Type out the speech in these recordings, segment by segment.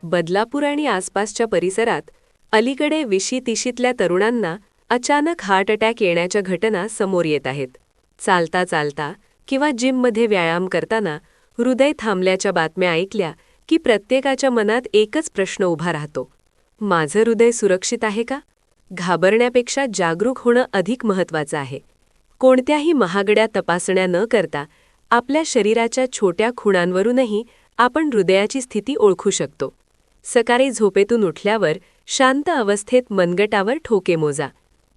बदलापूर आणि आसपासच्या परिसरात अलीकडे 20-30तल्या तरुणांना अचानक हार्ट अटॅक येण्याच्या घटना समोर येत आहेत. चालता चालता किंवा जिममध्ये व्यायाम करताना हृदय थांबल्याच्या बातम्या ऐकल्या की प्रत्येकाच्या मनात एकच प्रश्न उभा राहतो: माझं हृदय सुरक्षित आहे का? घाबरण्यापेक्षा जागरूक होणं अधिक महत्त्वाचं आहे. कोणत्याही महागड्या तपासण्या न करता आपल्या शरीराच्या छोट्या खुणांवरूनही आपण हृदयाची स्थिती ओळखू शकतो. सकाळी झोपेतून उठल्यावर शांत अवस्थेत मनगटावर ठोके मोजा.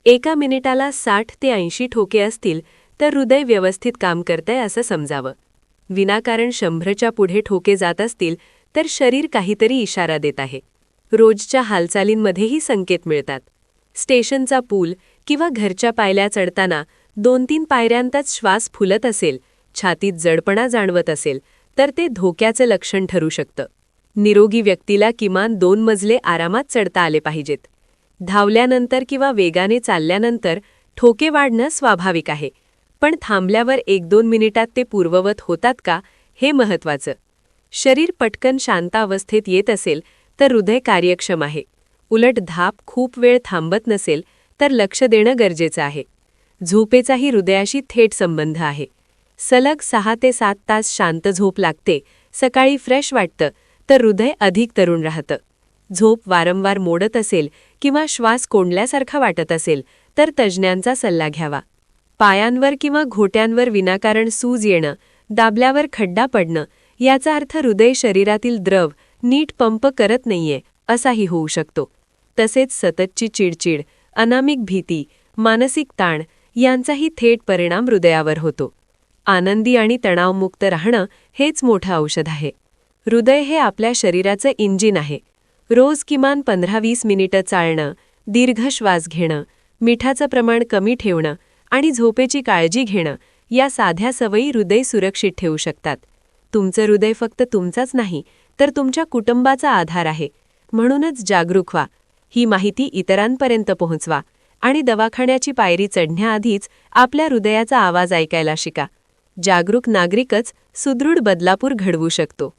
एका मिनिटाला 60 ते 80 ठोके असतील तर हृदय व्यवस्थित काम करतंय असं समजावं. विनाकारण 100च्या पुढे ठोके जात असतील तर शरीर काहीतरी इशारा देत आहे. रोजच्या हालचालींमध्येही संकेत मिळतात. स्टेशनचा पूल किंवा घरच्या पायऱ्या चढताना 2-3 पायऱ्यांतच श्वास फुलत असेल, छातीत जडपणा जाणवत असेल तर ते धोक्याचं लक्षण ठरू शकतं. निरोगी व्यक्तीला किमान 2 मजले आरामात चढता आले पाहिजेत. धावल्यानंतर किंवा वेगाने चालल्यानंतर ठोके वाढणं स्वाभाविक आहे, पण थांबल्यावर 1-2 मिनिटात ते पूर्ववत होतात का हे महत्त्वाचं. शरीर पटकन शांतावस्थेत येत असेल तर हृदय कार्यक्षम आहे. उलट धाप खूप वेळ थांबत नसेल तर लक्ष देणं गरजेचं आहे. झोपेचाही हृदयाशी थेट संबंध आहे. सलग 6 ते 7 तास शांत झोप लागते, सकाळी फ्रेश वाटतं, तर हृदय अधिक तरुण राहतं. झोप वारंवार मोडत असेल किंवा श्वास कोंडल्यासारखा वाटत असेल तर तज्ज्ञांचा सल्ला घ्यावा. पायांवर किंवा घोट्यांवर विनाकारण सूज येणं, दाबल्यावर खड्डा पडणं याचा अर्थ हृदय शरीरातील द्रव नीट पंप करत नाहीये असाही होऊ शकतो. तसेच सततची चिडचिड, अनामिक भीती, मानसिक ताण यांचाही थेट परिणाम हृदयावर होतो. आनंदी आणि तणावमुक्त राहणं हेच मोठं औषध आहे. हृदय हे आपल्या शरीराचं इंजिन आहे. रोज किमान 15-20 मिनिटं चालणं, दीर्घ श्वास घेणं, मिठाचं प्रमाण कमी ठेवणं आणि झोपेची काळजी घेणं या साध्या सवयी हृदय सुरक्षित ठेवू शकतात. तुमचं हृदय फक्त तुमचाच नाही तर तुमच्या कुटुंबाचा आधार आहे. म्हणूनच जागरूक व्हा, ही माहिती इतरांपर्यंत पोहोचवा आणि दवाखान्याची पायरी चढण्याआधीच आपल्या हृदयाचा आवाज ऐकायला शिका. जागरूक नागरिकच सुदृढ बदलापूर घडवू शकतो.